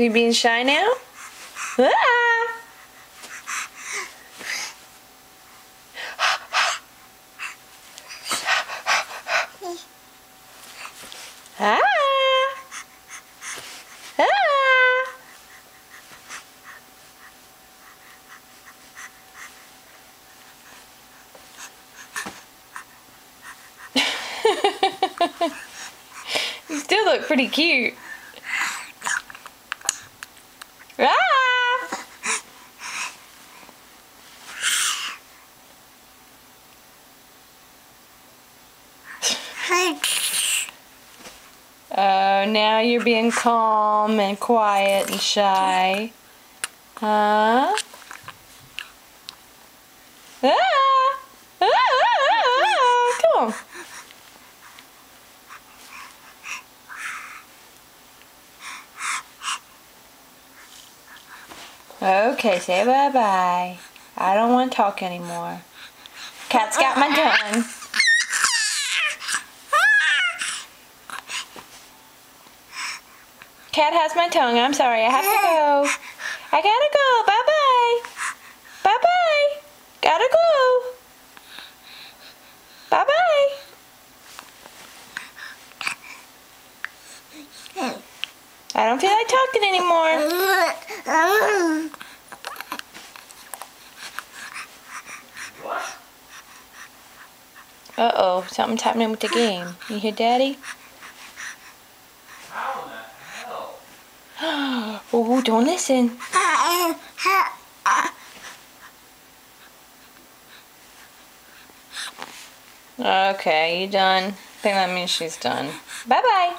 You being shy now? Ah! Ah! Ah! You still look pretty cute. Ah! Oh, now you're being calm and quiet and shy. Huh? Ah! Ah! Come on. Okay, say bye-bye. I don't want to talk anymore. Cat's got my tongue. Cat has my tongue. I'm sorry. I have to go. I gotta go. Bye-bye. Bye-bye. Gotta go. Bye-bye. I don't feel like talking anymore. Uh-oh. Something's happening with the game. You hear Daddy? How in the hell? Oh, don't listen. Okay, you done? I think that means she's done. Bye-bye.